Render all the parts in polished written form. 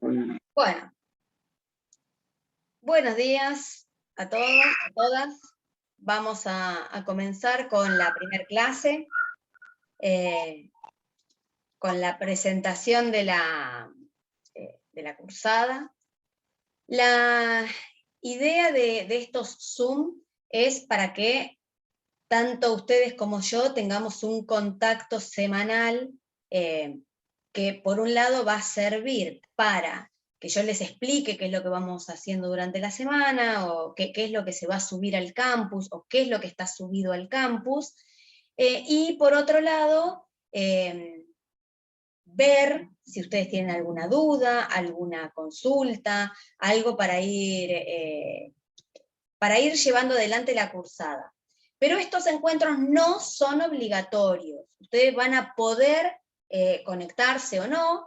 Bueno, buenos días a todos, a todas. Vamos a comenzar con la primer clase, con la presentación de la cursada. La idea de estos Zoom es para que tanto ustedes como yo tengamos un contacto semanal que por un lado va a servir para que yo les explique qué es lo que vamos haciendo durante la semana, o qué es lo que se va a subir al campus, o qué es lo que está subido al campus, y por otro lado, ver si ustedes tienen alguna duda, alguna consulta, algo para ir llevando adelante la cursada. Pero estos encuentros no son obligatorios. Ustedes van a poder conectarse o no,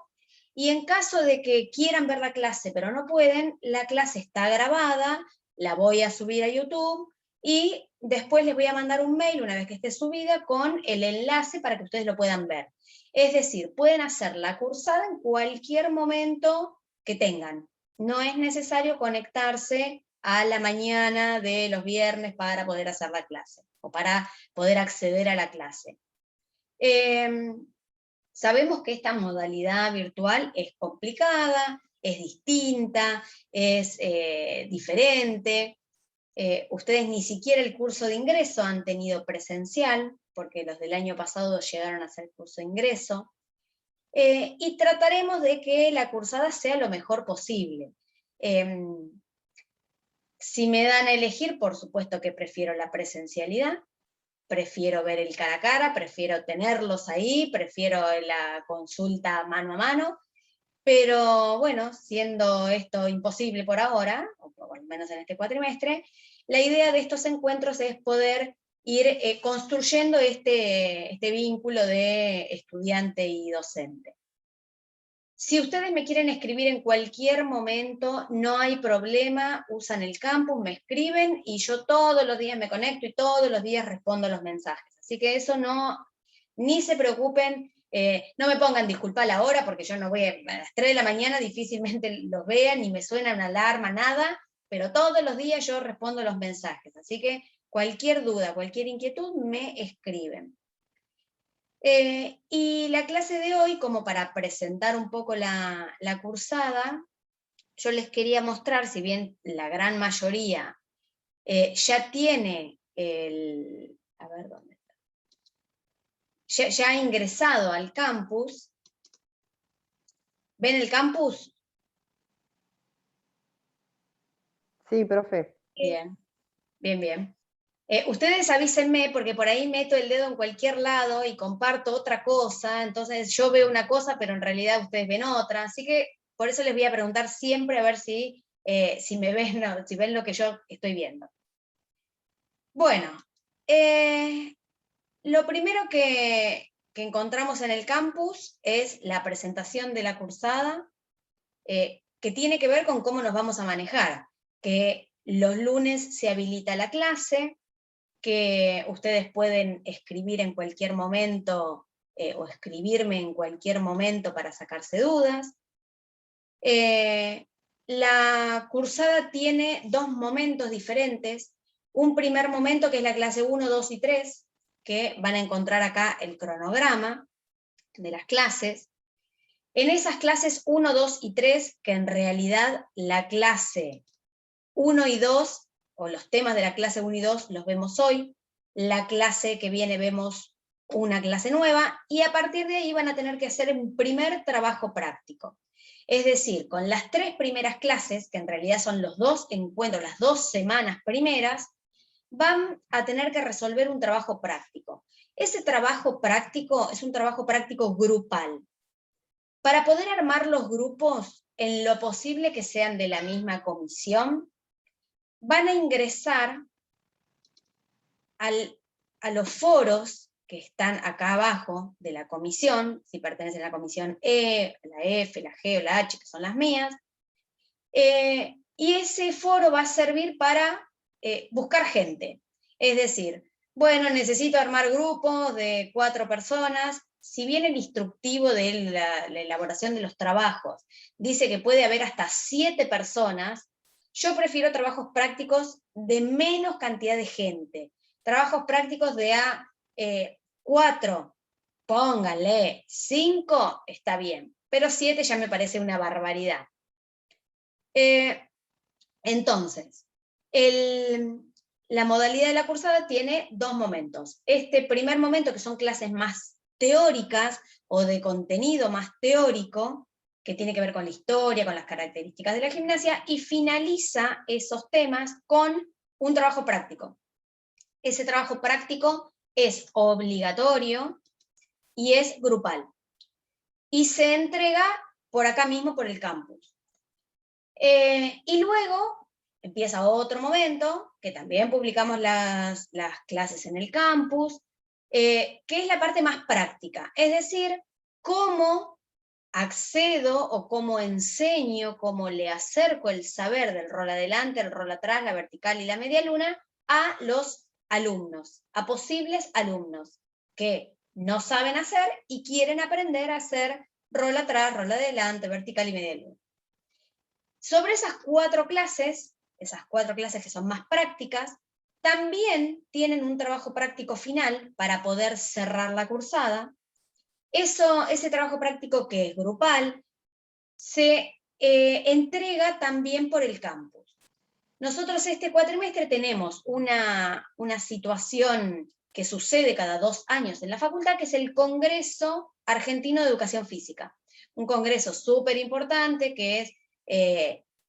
y en caso de que quieran ver la clase pero no pueden, la clase está grabada, la voy a subir a YouTube, y después les voy a mandar un mail una vez que esté subida con el enlace para que ustedes lo puedan ver. Es decir, pueden hacer la cursada en cualquier momento que tengan. No es necesario conectarse a la mañana de los viernes para poder hacer la clase, o para poder acceder a la clase. Sabemos que esta modalidad virtual es complicada, es distinta, es diferente. Ustedes ni siquiera el curso de ingreso han tenido presencial, porque los del año pasado llegaron a hacer curso de ingreso. Y trataremos de que la cursada sea lo mejor posible. Si me dan a elegir, por supuesto que prefiero la presencialidad, prefiero ver el cara a cara, prefiero tenerlos ahí, prefiero la consulta mano a mano, pero bueno, siendo esto imposible por ahora, o por lo menos en este cuatrimestre, la idea de estos encuentros es poder ir construyendo este vínculo de estudiante y docente. Si ustedes me quieren escribir en cualquier momento, no hay problema, usan el campus, me escriben, y yo todos los días me conecto y todos los días respondo los mensajes. Así que eso no, ni se preocupen, no me pongan disculpa la hora, porque yo no voy a las 3 de la mañana, difícilmente los vean, ni me suena una alarma, nada, pero todos los días yo respondo los mensajes. Así que cualquier duda, cualquier inquietud, me escriben. Y la clase de hoy, como para presentar un poco la cursada, yo les quería mostrar, si bien la gran mayoría ya tiene a ver dónde está, ya ha ingresado al campus. ¿Ven el campus? Sí, profe. Bien, bien, bien. Ustedes avísenme, porque por ahí meto el dedo en cualquier lado y comparto otra cosa, entonces yo veo una cosa, pero en realidad ustedes ven otra, así que por eso les voy a preguntar siempre a ver si me ven, si ven lo que yo estoy viendo. Bueno, lo primero que encontramos en el campus es la presentación de la cursada, que tiene que ver con cómo nos vamos a manejar, que los lunes se habilita la clase, que ustedes pueden escribir en cualquier momento, o escribirme en cualquier momento para sacarse dudas. La cursada tiene dos momentos diferentes. Un primer momento que es la clase 1, 2 y 3, que van a encontrar acá el cronograma de las clases. En esas clases 1, 2 y 3, que en realidad la clase 1 y 2, o los temas de la clase 1 y 2 los vemos hoy, la clase que viene vemos una clase nueva, y a partir de ahí van a tener que hacer un primer trabajo práctico. Es decir, con las 3 primeras clases, que en realidad son los 2 encuentros, las 2 semanas primeras, van a tener que resolver un trabajo práctico. Ese trabajo práctico es un trabajo práctico grupal. Para poder armar los grupos, en lo posible que sean de la misma comisión, van a ingresar a los foros que están acá abajo de la comisión, si pertenecen a la comisión E, la F, la G o la H, que son las mías, y ese foro va a servir para buscar gente. Es decir, bueno, necesito armar grupos de 4 personas, si bien el instructivo de la elaboración de los trabajos dice que puede haber hasta 7 personas, yo prefiero trabajos prácticos de menos cantidad de gente. Trabajos prácticos de a 4, pónganle 5, está bien, pero 7 ya me parece una barbaridad. Entonces, la modalidad de la cursada tiene 2 momentos. Este primer momento, que son clases más teóricas, o de contenido más teórico, que tiene que ver con la historia, con las características de la gimnasia, y finaliza esos temas con un trabajo práctico. Ese trabajo práctico es obligatorio y es grupal. Y se entrega por acá mismo, por el campus. Y luego empieza otro momento, que también publicamos las clases en el campus, que es la parte más práctica, es decir, cómo accedo o cómo enseño, cómo le acerco el saber del rol adelante, el rol atrás, la vertical y la media luna a los alumnos, a posibles alumnos que no saben hacer y quieren aprender a hacer rol atrás, rol adelante, vertical y media luna. Sobre esas 4 clases que son más prácticas, también tienen un trabajo práctico final para poder cerrar la cursada. Ese trabajo práctico, que es grupal, se entrega también por el campus. Nosotros este cuatrimestre tenemos una situación que sucede cada 2 años en la facultad, que es el Congreso Argentino de Educación Física. Un congreso súper importante que es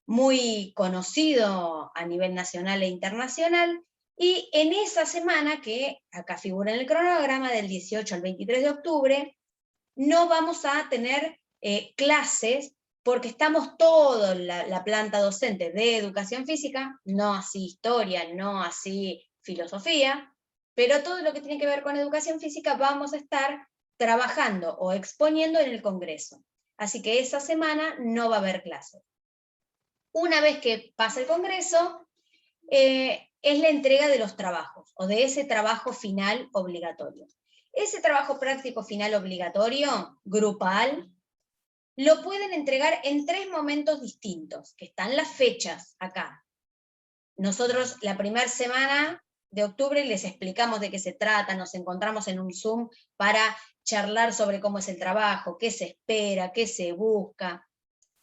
muy conocido a nivel nacional e internacional, y en esa semana, que acá figura en el cronograma, del 18 al 23 de octubre, no vamos a tener clases, porque estamos toda la planta docente de educación física, no así historia, no así filosofía, pero todo lo que tiene que ver con educación física vamos a estar trabajando o exponiendo en el congreso. Así que esa semana no va a haber clases. Una vez que pasa el congreso, es la entrega de los trabajos, o de ese trabajo final obligatorio. Ese trabajo práctico final obligatorio, grupal, lo pueden entregar en 3 momentos distintos, que están las fechas acá. Nosotros la primera semana de octubre les explicamos de qué se trata, nos encontramos en un Zoom para charlar sobre cómo es el trabajo, qué se espera, qué se busca.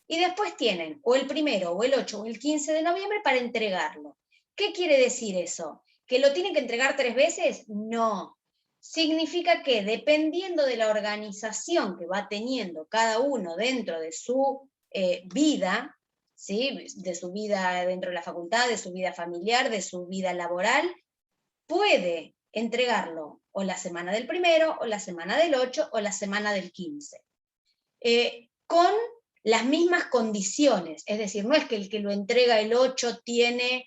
Y después tienen o el 1, o el 8, o el 15 de noviembre para entregarlo. ¿Qué quiere decir eso? ¿Que lo tienen que entregar 3 veces? No. Significa que, dependiendo de la organización que va teniendo cada uno dentro de su vida, ¿sí? De su vida dentro de la facultad, de su vida familiar, de su vida laboral, puede entregarlo o la semana del 1, o la semana del 8, o la semana del 15. Con las mismas condiciones, es decir, no es que el que lo entrega el 8 tiene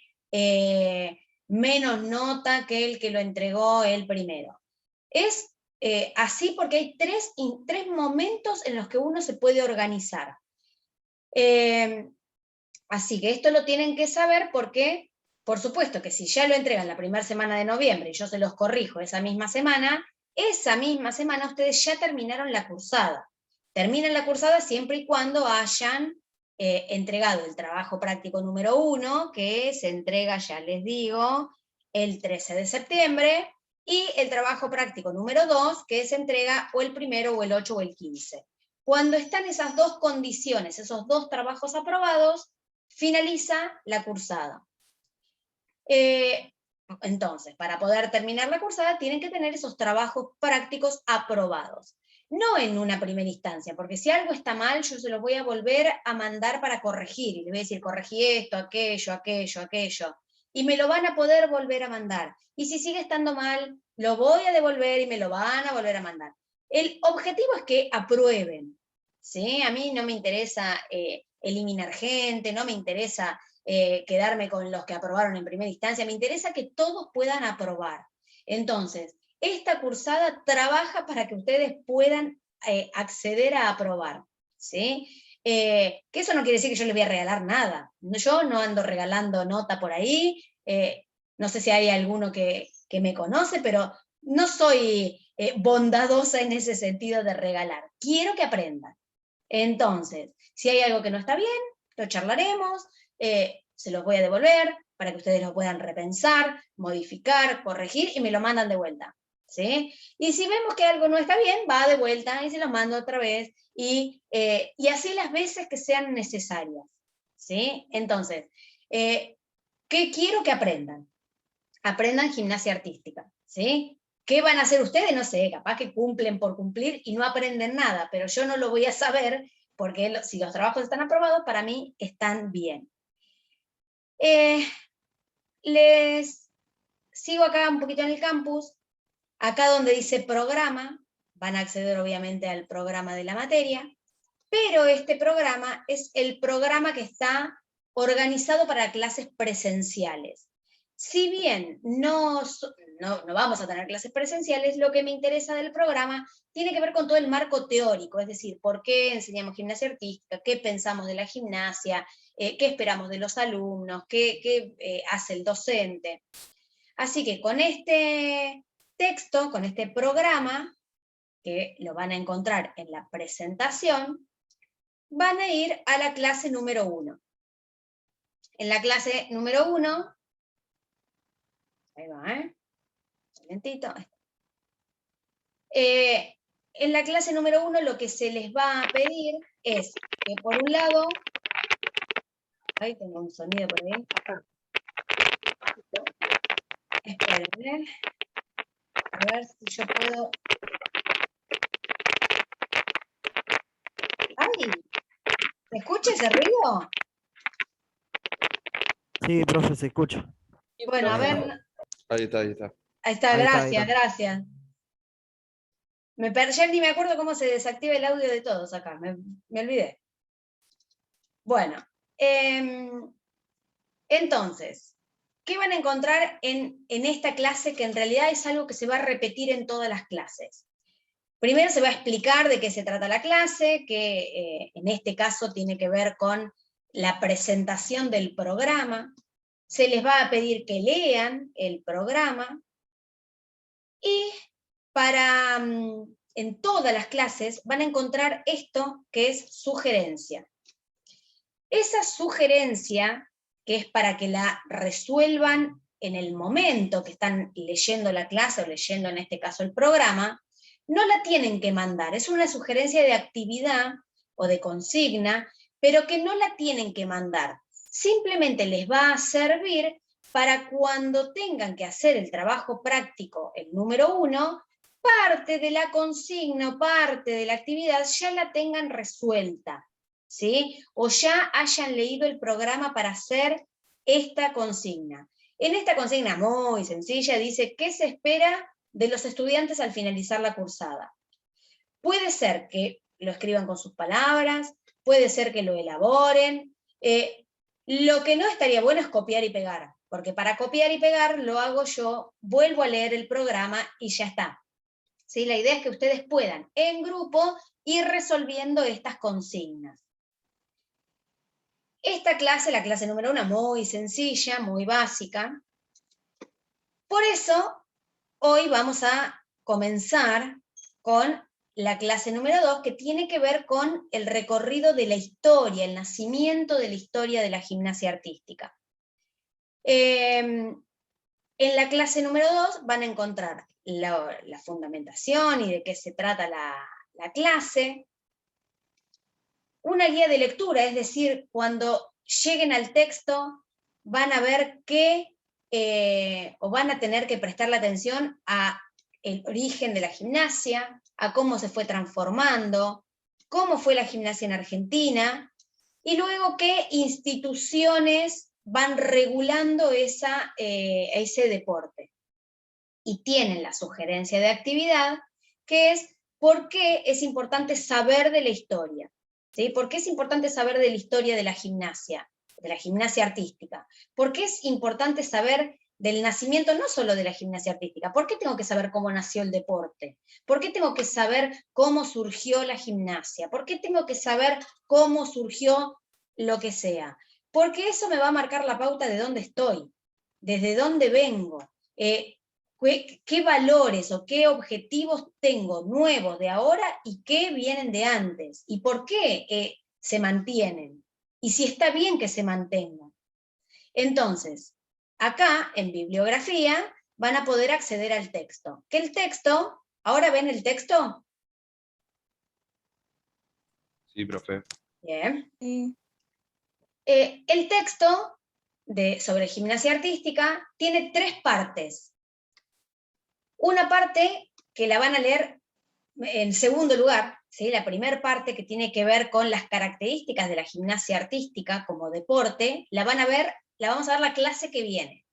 menos nota que el que lo entregó el 1. Es así porque hay tres momentos en los que uno se puede organizar. Así que esto lo tienen que saber, porque, por supuesto, que si ya lo entregan la primera semana de noviembre y yo se los corrijo esa misma semana ustedes ya terminaron la cursada. Terminan la cursada siempre y cuando hayan entregado el trabajo práctico número 1, que se entrega, ya les digo, el 13 de septiembre, y el trabajo práctico número 2, que se entrega o el 1, o el 8, o el 15. Cuando están esas 2 condiciones, esos 2 trabajos aprobados, finaliza la cursada. Entonces, para poder terminar la cursada, tienen que tener esos trabajos prácticos aprobados. No en una primera instancia, porque si algo está mal, yo se los voy a volver a mandar para corregir, y les voy a decir, corregí esto, aquello, y me lo van a poder volver a mandar. Y si sigue estando mal, lo voy a devolver y me lo van a volver a mandar. El objetivo es que aprueben, ¿sí? A mí no me interesa eliminar gente, no me interesa quedarme con los que aprobaron en primera instancia, me interesa que todos puedan aprobar. Entonces, esta cursada trabaja para que ustedes puedan acceder a aprobar, ¿sí? Que eso no quiere decir que yo les voy a regalar nada. Yo no ando regalando nota por ahí, no sé si hay alguno que me conoce, pero no soy bondadosa en ese sentido de regalar. Quiero que aprendan. Entonces, si hay algo que no está bien, lo charlaremos, se los voy a devolver para que ustedes lo puedan repensar, modificar, corregir y me lo mandan de vuelta. ¿Sí? Y si vemos que algo no está bien, va de vuelta y se lo mando otra vez, y así las veces que sean necesarias. ¿Sí? Entonces, ¿qué quiero que aprendan? Aprendan gimnasia artística. ¿Sí? ¿Qué van a hacer ustedes? No sé, capaz que cumplen por cumplir y no aprenden nada, pero yo no lo voy a saber porque si los trabajos están aprobados, para mí están bien. Les sigo acá un poquito en el campus. Acá donde dice programa, van a acceder obviamente al programa de la materia, pero este programa es el programa que está organizado para clases presenciales. Si bien no vamos a tener clases presenciales, lo que me interesa del programa tiene que ver con todo el marco teórico, es decir, por qué enseñamos gimnasia artística, qué pensamos de la gimnasia, qué esperamos de los alumnos, qué hace el docente. Así que con este texto, con este programa, que lo van a encontrar en la presentación, van a ir a la clase número 1. En la clase número 1, ahí va, un momentito. En la clase número 1 lo que se les va a pedir es que por un lado, ahí tengo un sonido por ahí. Espérenme. A ver si yo puedo. ¡Ay! ¿Se escucha ese ruido? Sí, profe, se escucha. Bueno, a ver. Ahí está, ahí está. Ahí está, Ahí está, gracias, ahí está. gracias. Ya ni me acuerdo cómo se desactiva el audio de todos acá, me olvidé. Bueno, entonces, ¿qué van a encontrar en esta clase que en realidad es algo que se va a repetir en todas las clases? Primero se va a explicar de qué se trata la clase, que en este caso tiene que ver con la presentación del programa. Se les va a pedir que lean el programa. Y en todas las clases van a encontrar esto que es sugerencia. Esa sugerencia, que es para que la resuelvan en el momento que están leyendo la clase o leyendo en este caso el programa, no la tienen que mandar, es una sugerencia de actividad o de consigna, pero que no la tienen que mandar. Simplemente les va a servir para cuando tengan que hacer el trabajo práctico, el número 1, parte de la consigna o parte de la actividad ya la tengan resuelta, ¿sí? O ya hayan leído el programa para hacer esta consigna. En esta consigna muy sencilla dice ¿qué se espera de los estudiantes al finalizar la cursada? Puede ser que lo escriban con sus palabras, puede ser que lo elaboren. Lo que no estaría bueno es copiar y pegar, porque para copiar y pegar lo hago yo, vuelvo a leer el programa y ya está. ¿Sí? La idea es que ustedes puedan, en grupo, ir resolviendo estas consignas. Esta clase, la clase número 1, muy sencilla, muy básica. Por eso, hoy vamos a comenzar con la clase número 2, que tiene que ver con el recorrido de la historia, el nacimiento de la historia de la gimnasia artística. En la clase número 2 van a encontrar la fundamentación y de qué se trata la clase, una guía de lectura, es decir, cuando lleguen al texto van a ver o van a tener que prestarle atención a el origen de la gimnasia, a cómo se fue transformando, cómo fue la gimnasia en Argentina, y luego qué instituciones van regulando ese deporte. Y tienen la sugerencia de actividad, que es por qué es importante saber de la historia. ¿Sí? ¿Por qué es importante saber de la historia de la gimnasia artística? ¿Por qué es importante saber del nacimiento no solo de la gimnasia artística? ¿Por qué tengo que saber cómo nació el deporte? ¿Por qué tengo que saber cómo surgió la gimnasia? ¿Por qué tengo que saber cómo surgió lo que sea? Porque eso me va a marcar la pauta de dónde estoy, desde dónde vengo, qué valores o qué objetivos tengo nuevos de ahora y qué vienen de antes, y por qué se mantienen, y si está bien que se mantengan. Entonces, acá en bibliografía van a poder acceder al texto. ¿Qué el texto? ¿Ahora ven el texto? Sí, profe. Bien. Sí. El texto sobre gimnasia artística tiene 3 partes. Una parte que la van a leer en segundo lugar, ¿sí? La primera parte que tiene que ver con las características de la gimnasia artística como deporte, la vamos a ver la clase que viene.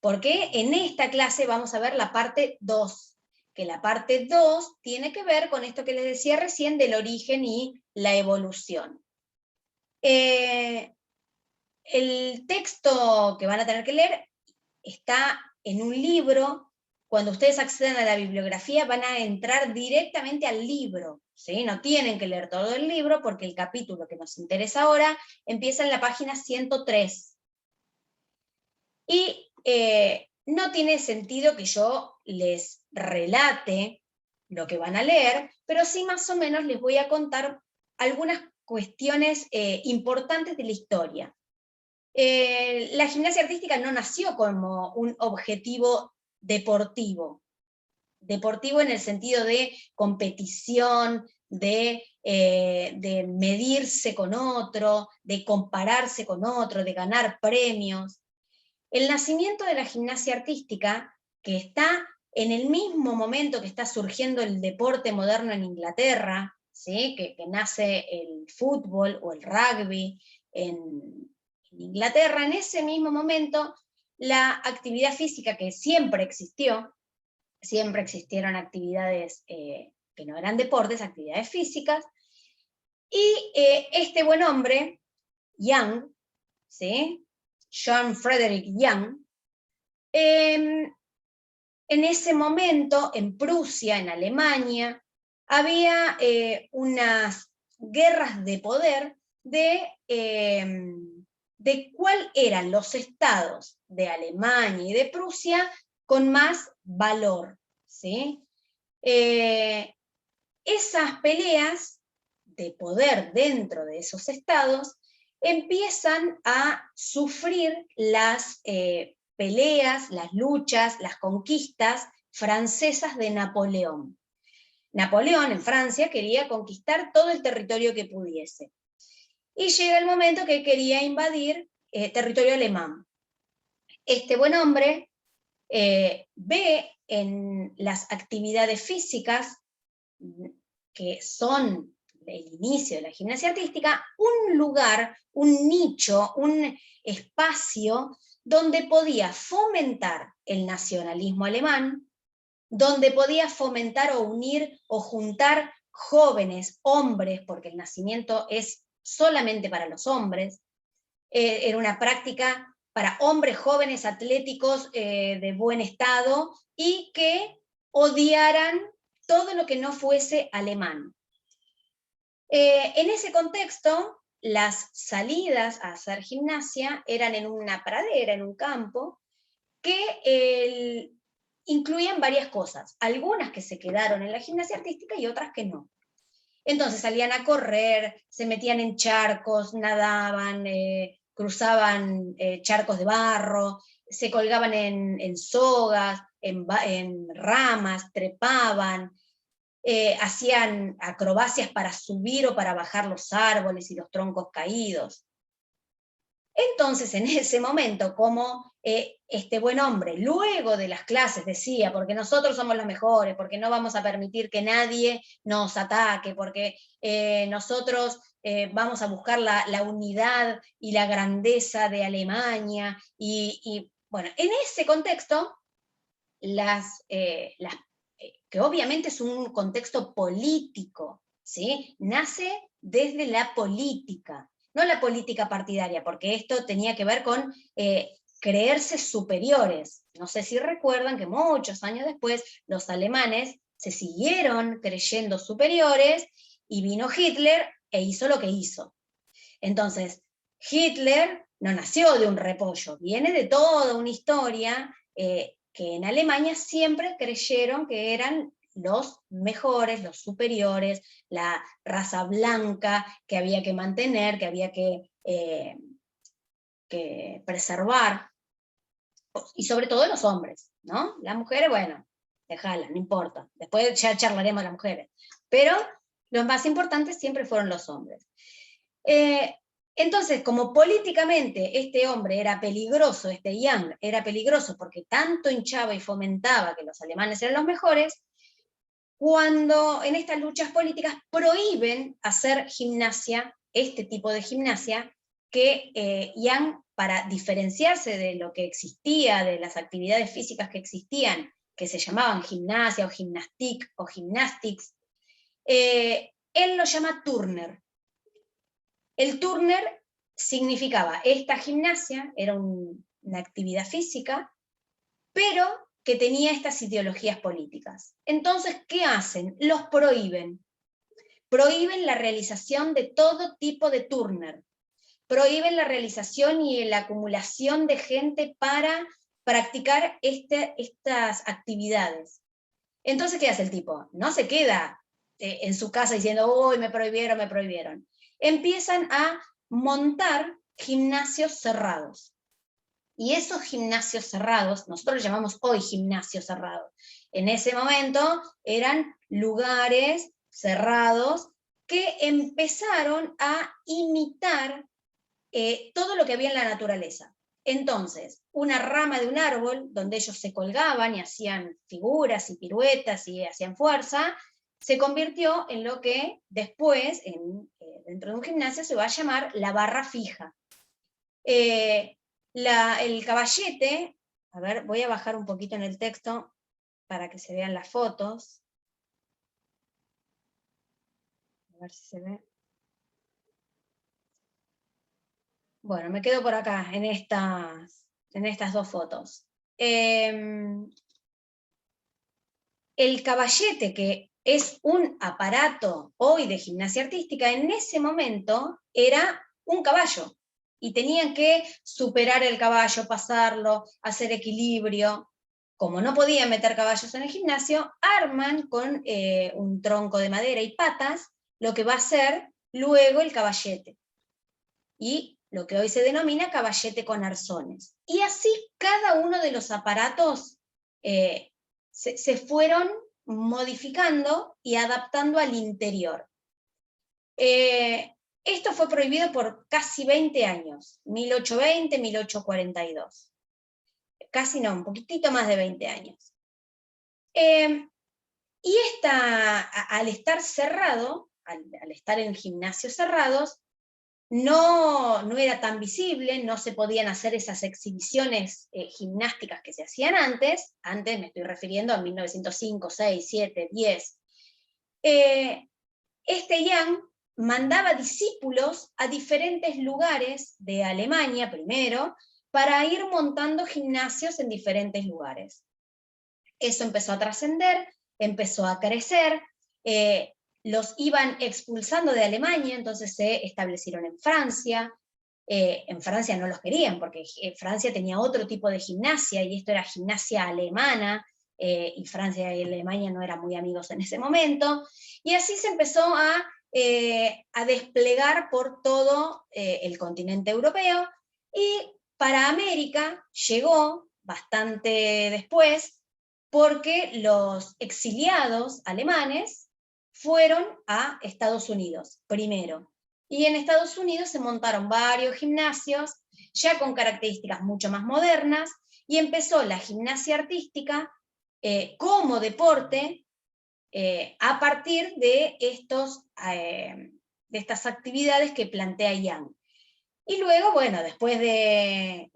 Porque en esta clase vamos a ver la parte 2, que la parte 2 tiene que ver con esto que les decía recién del origen y la evolución. El texto que van a tener que leer está en un libro. Cuando ustedes accedan a la bibliografía van a entrar directamente al libro, ¿sí? No tienen que leer todo el libro porque el capítulo que nos interesa ahora empieza en la página 103. Y no tiene sentido que yo les relate lo que van a leer, pero sí más o menos les voy a contar algunas cuestiones importantes de la historia. La gimnasia artística no nació como un objetivo deportivo en el sentido de competición, de medirse con otro, de compararse con otro, de ganar premios. El nacimiento de la gimnasia artística, que está en el mismo momento que está surgiendo el deporte moderno en Inglaterra, ¿sí? que nace el fútbol o el rugby en Inglaterra, en ese mismo momento la actividad física que siempre existió, siempre existieron actividades que no eran deportes, actividades físicas, y este buen hombre, Young, ¿sí? John Frederick Young, en ese momento, en Prusia, en Alemania, había unas guerras de poder de cuál eran los estados de Alemania y de Prusia con más valor, ¿sí? Esas peleas de poder dentro de esos estados empiezan a sufrir las peleas, las luchas, las conquistas francesas de Napoleón. Napoleón en Francia quería conquistar todo el territorio que pudiese. Y llega el momento que quería invadir territorio alemán. Este buen hombre ve en las actividades físicas, que son el inicio de la gimnasia artística, un lugar, un nicho, un espacio donde podía fomentar el nacionalismo alemán, donde podía fomentar o unir o juntar jóvenes, hombres, porque el nacimiento es solamente para los hombres, era una práctica para hombres jóvenes, atléticos, de buen estado, y que odiaran todo lo que no fuese alemán. En ese contexto, las salidas a hacer gimnasia eran en una pradera, en un campo, que incluían varias cosas, algunas que se quedaron en la gimnasia artística y otras que no. Entonces salían a correr, se metían en charcos, nadaban, cruzaban charcos de barro, se colgaban en sogas, en ramas, trepaban, hacían acrobacias para subir o para bajar los árboles y los troncos caídos. Entonces, en ese momento, como este buen hombre, luego de las clases decía, porque nosotros somos los mejores, porque no vamos a permitir que nadie nos ataque, porque nosotros vamos a buscar la unidad y la grandeza de Alemania, y bueno, en ese contexto, que obviamente es un contexto político, ¿sí? Nace desde la política, no la política partidaria, porque esto tenía que ver con creerse superiores. No sé si recuerdan que muchos años después los alemanes se siguieron creyendo superiores y vino Hitler e hizo lo que hizo. Entonces, Hitler no nació de un repollo, viene de toda una historia que en Alemania siempre creyeron que eran los mejores, los superiores, la raza blanca que había que mantener, que había que preservar, y sobre todo los hombres, ¿no? Las mujeres, bueno, déjala, no importa, después ya charlaremos de las mujeres, pero los más importantes siempre fueron los hombres. Entonces, como políticamente este hombre era peligroso, este Young era peligroso porque tanto hinchaba y fomentaba que los alemanes eran los mejores, cuando en estas luchas políticas prohíben hacer gimnasia, este tipo de gimnasia, que Young, para diferenciarse de lo que existía, de las actividades físicas que existían, que se llamaban gimnasia o gymnastique o gymnastics, él lo llama Turner. El Turner significaba esta gimnasia, era una actividad física, pero que tenía estas ideologías políticas. Entonces, ¿qué hacen? Los prohíben. Prohíben la realización de todo tipo de Turner. Prohíben la realización y la acumulación de gente para practicar estas actividades. Entonces, ¿qué hace el tipo? No se queda en su casa diciendo, uy, me prohibieron, me prohibieron. Empiezan a montar gimnasios cerrados. Y esos gimnasios cerrados, nosotros los llamamos hoy gimnasios cerrados, en ese momento eran lugares cerrados que empezaron a imitar todo lo que había en la naturaleza. Entonces, una rama de un árbol donde ellos se colgaban y hacían figuras y piruetas y hacían fuerza, se convirtió en lo que después, dentro de un gimnasio, se va a llamar la barra fija. El caballete, a ver, voy a bajar un poquito en el texto para que se vean las fotos. A ver si se ve. Bueno, me quedo por acá, en estas dos fotos. El caballete, que es un aparato hoy de gimnasia artística, en ese momento era un caballo, y tenían que superar el caballo, pasarlo, hacer equilibrio. Como no podían meter caballos en el gimnasio, arman con un tronco de madera y patas lo que va a ser luego el caballete. Y lo que hoy se denomina caballete con arzones. Y así cada uno de los aparatos se fueron modificando y adaptando al interior. Esto fue prohibido por casi 20 años, 1820, 1842. Casi no, un poquitito más de 20 años. Y al estar cerrado, al estar en gimnasios cerrados, no era tan visible, no se podían hacer esas exhibiciones gimnásticas que se hacían antes me estoy refiriendo a 1905, 6, 7, 10. Este Young mandaba discípulos a diferentes lugares de Alemania primero, para ir montando gimnasios en diferentes lugares. Eso empezó a trascender, empezó a crecer, los iban expulsando de Alemania, entonces se establecieron en Francia. En Francia no los querían, porque Francia tenía otro tipo de gimnasia, y esto era gimnasia alemana, y Francia y Alemania no eran muy amigos en ese momento, y así se empezó a desplegar por todo el continente europeo, y para América llegó bastante después, porque los exiliados alemanes fueron a Estados Unidos primero. Y en Estados Unidos se montaron varios gimnasios, ya con características mucho más modernas, y empezó la gimnasia artística como deporte a partir de estas actividades que plantea Young. Y luego, bueno, después de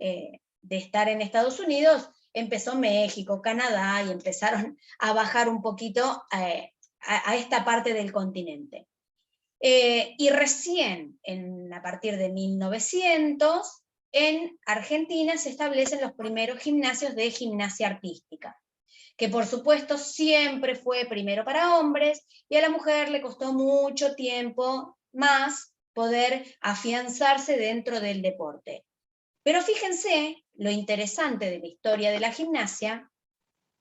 estar en Estados Unidos, empezó México, Canadá, y empezaron a bajar un poquito a esta parte del continente. Y recién, a partir de 1900, en Argentina se establecen los primeros gimnasios de gimnasia artística, que por supuesto siempre fue primero para hombres, y a la mujer le costó mucho tiempo más poder afianzarse dentro del deporte. Pero fíjense lo interesante de la historia de la gimnasia,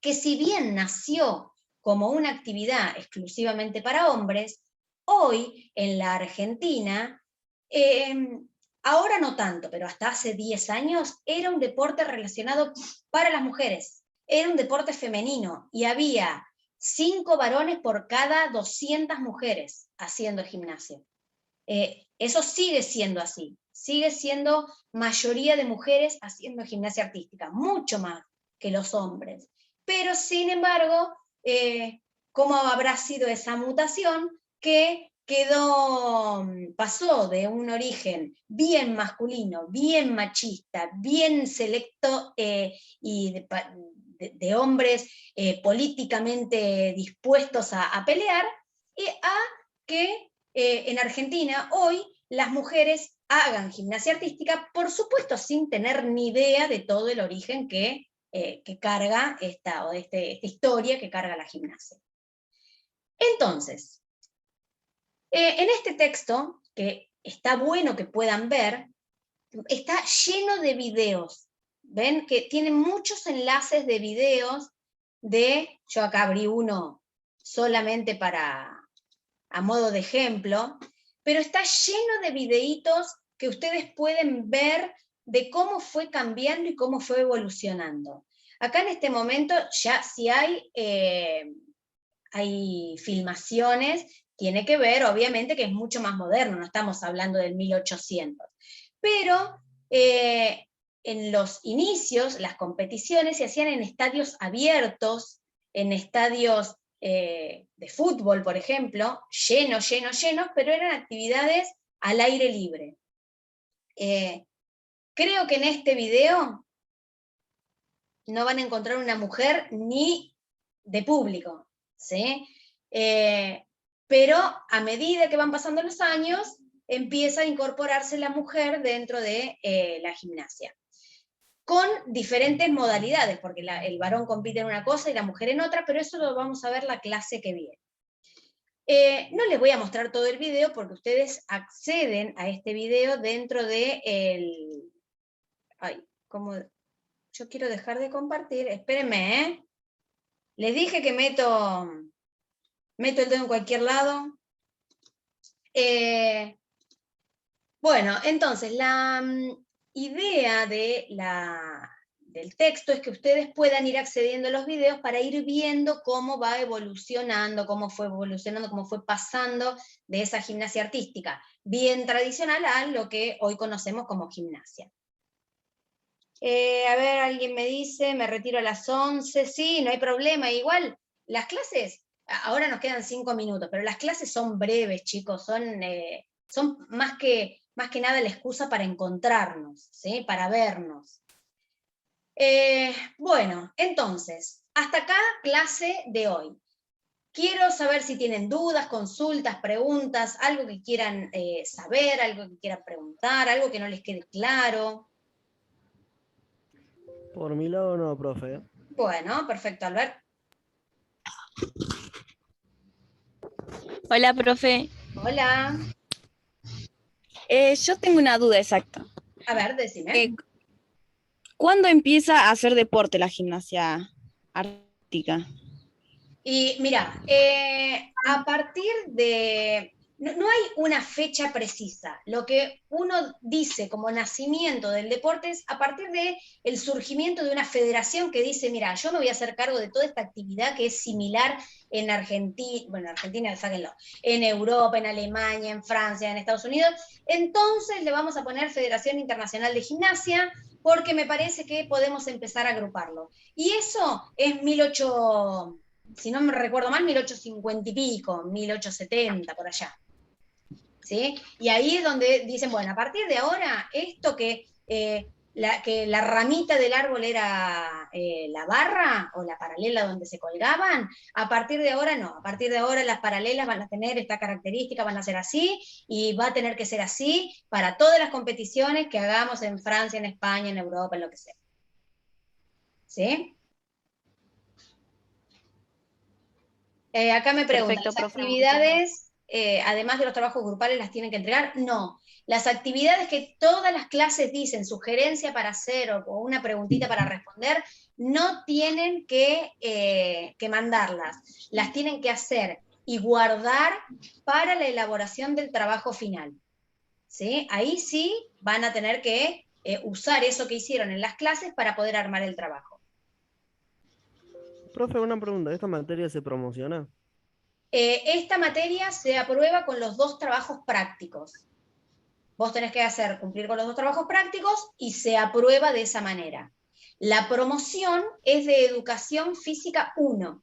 que si bien nació como una actividad exclusivamente para hombres, hoy en la Argentina, ahora no tanto, pero hasta hace 10 años, era un deporte relacionado para las mujeres, era un deporte femenino, y había 5 varones por cada 200 mujeres haciendo gimnasia. Eso sigue siendo así, sigue siendo mayoría de mujeres haciendo gimnasia artística, mucho más que los hombres. Pero sin embargo, ¿cómo habrá sido esa mutación que pasó de un origen bien masculino, bien machista, bien selecto, y de hombres políticamente dispuestos a pelear, a que en Argentina hoy las mujeres hagan gimnasia artística, por supuesto sin tener ni idea de todo el origen que carga esta historia que carga la gimnasia. Entonces, en este texto, que está bueno que puedan ver, está lleno de videos. ¿Ven? Que tiene muchos enlaces de videos yo acá abrí uno solamente a modo de ejemplo, pero está lleno de videitos que ustedes pueden ver de cómo fue cambiando y cómo fue evolucionando. Acá en este momento ya si hay filmaciones, tiene que ver, obviamente, que es mucho más moderno, no estamos hablando del 1800. Pero en los inicios, las competiciones se hacían en estadios abiertos, en estadios de fútbol, por ejemplo, llenos, pero eran actividades al aire libre. Creo que en este video no van a encontrar una mujer ni de público, ¿sí? Pero a medida que van pasando los años, empieza a incorporarse la mujer dentro de la gimnasia, con diferentes modalidades, porque el varón compite en una cosa y la mujer en otra, pero eso lo vamos a ver la clase que viene. No les voy a mostrar todo el video porque ustedes acceden a este video dentro de yo quiero dejar de compartir, espérenme, ¿eh? Les dije que meto el dedo en cualquier lado. Bueno, entonces, la idea del texto es que ustedes puedan ir accediendo a los videos para ir viendo cómo va evolucionando, cómo fue pasando de esa gimnasia artística bien tradicional a lo que hoy conocemos como gimnasia. A ver, alguien me dice, me retiro a las 11, sí, no hay problema, igual, las clases, ahora nos quedan 5 minutos, pero las clases son breves, chicos, son más que nada la excusa para encontrarnos, ¿sí? Para vernos. Bueno, entonces, hasta acá clase de hoy. Quiero saber si tienen dudas, consultas, preguntas, algo que quieran saber, algo que quieran preguntar, algo que no les quede claro. Por mi lado no, profe. Bueno, perfecto, Albert. Hola, profe. Hola. Yo tengo una duda exacta. A ver, decime. ¿Cuándo empieza a hacer deporte la gimnasia artística? Y mira, a partir de... No hay una fecha precisa. Lo que uno dice como nacimiento del deporte es a partir de el surgimiento de una federación que dice, mira, yo me voy a hacer cargo de toda esta actividad que es similar en Argentina, bueno, en Argentina, sáquenlo, en Europa, en Alemania, en Francia, en Estados Unidos. Entonces le vamos a poner Federación Internacional de Gimnasia, porque me parece que podemos empezar a agruparlo. Y eso es 1800, si no me recuerdo mal, 1850 y pico, 1870, por allá. ¿Sí? Y ahí es donde dicen, bueno, a partir de ahora, esto que la ramita del árbol era la barra o la paralela donde se colgaban, a partir de ahora no, a partir de ahora las paralelas van a tener esta característica, van a ser así, y va a tener que ser así para todas las competiciones que hagamos en Francia, en España, en Europa, en lo que sea. ¿Sí? Acá me preguntan, Perfecto, ¿las profe, actividades además de los trabajos grupales, las tienen que entregar? No. Las actividades que todas las clases dicen, sugerencia para hacer o una preguntita para responder, no tienen que mandarlas, las tienen que hacer y guardar para la elaboración del trabajo final. ¿Sí? Ahí sí van a tener que usar eso que hicieron en las clases para poder armar el trabajo. Profe, una pregunta, ¿esta materia se promociona? Esta materia se aprueba con los 2 trabajos prácticos. Vos tenés que cumplir con los 2 trabajos prácticos y se aprueba de esa manera. La promoción es de Educación Física 1.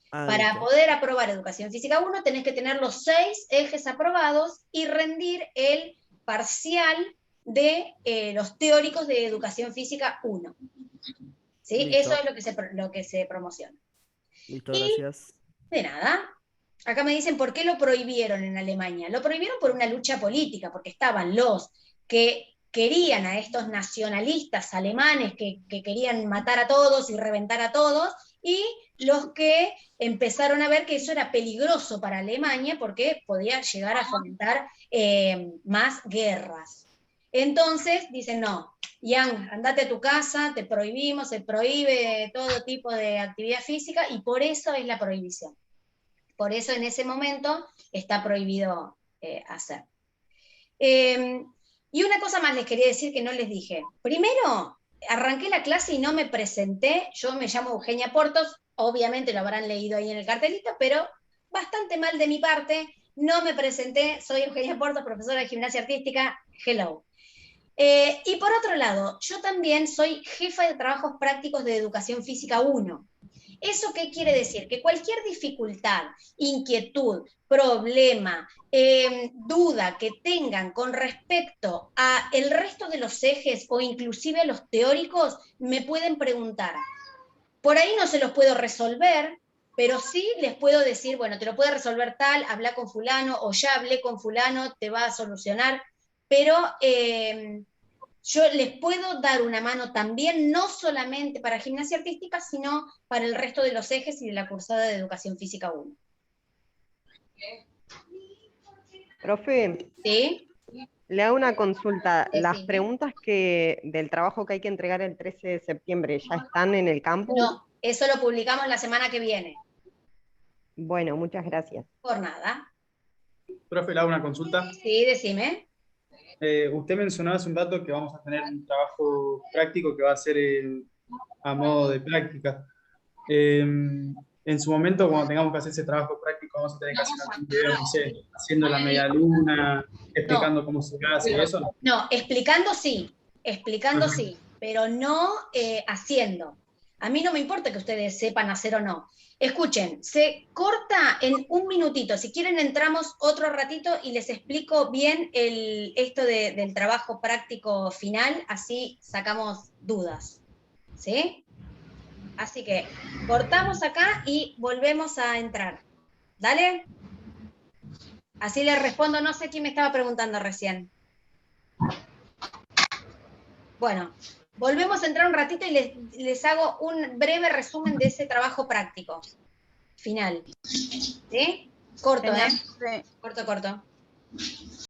Para Listo. poder aprobar Educación Física 1 tenés que tener los 6 ejes aprobados y rendir el parcial de los teóricos de Educación Física 1. ¿Sí? Listo. Eso es lo que se promociona. Listo, gracias. De nada. Acá me dicen por qué lo prohibieron en Alemania. Lo prohibieron por una lucha política, porque estaban los que querían a estos nacionalistas alemanes que querían matar a todos y reventar a todos, y los que empezaron a ver que eso era peligroso para Alemania porque podía llegar a fomentar más guerras. Entonces dicen, no, Jan, andate a tu casa, te prohibimos, se prohíbe todo tipo de actividad física, y por eso es la prohibición. Por eso en ese momento está prohibido hacer. Y una cosa más les quería decir que no les dije. Primero, arranqué la clase y no me presenté. Yo me llamo Eugenia Portos, obviamente lo habrán leído ahí en el cartelito, pero bastante mal de mi parte. No me presenté, soy Eugenia Portos, profesora de gimnasia artística. Hello. Y por otro lado, yo también soy jefa de trabajos prácticos de Educación Física 1. ¿Eso qué quiere decir? Que cualquier dificultad, inquietud, problema, duda que tengan con respecto a el resto de los ejes o inclusive a los teóricos, me pueden preguntar. Por ahí no se los puedo resolver, pero sí les puedo decir, bueno, te lo puede resolver tal, habla con fulano, o ya hablé con fulano, te va a solucionar, pero yo les puedo dar una mano también, no solamente para gimnasia artística, sino para el resto de los ejes y de la cursada de Educación Física 1. Profe, ¿Sí? le hago una consulta. Sí. ¿Las preguntas del trabajo que hay que entregar el 13 de septiembre ya están en el campus? No, eso lo publicamos la semana que viene. Bueno, muchas gracias. Por nada. Profe, le hago una consulta. Sí, decime. Usted mencionaba hace un rato que vamos a tener un trabajo práctico que va a ser a modo de práctica. En su momento, cuando tengamos que hacer ese trabajo práctico, vamos a tener que hacer algún video, no sé, haciendo la media luna, explicando cómo se hace y eso. No, explicando sí, pero no haciendo. A mí no me importa que ustedes sepan hacer o no. Escuchen, se corta en un minutito. Si quieren entramos otro ratito y les explico bien esto del trabajo práctico final, así sacamos dudas. ¿Sí? Así que cortamos acá y volvemos a entrar. ¿Dale? Así les respondo, no sé quién me estaba preguntando recién. Bueno, volvemos a entrar un ratito y les hago un breve resumen de ese trabajo práctico final. ¿Sí? Corto, ¿eh? Sí. Corto.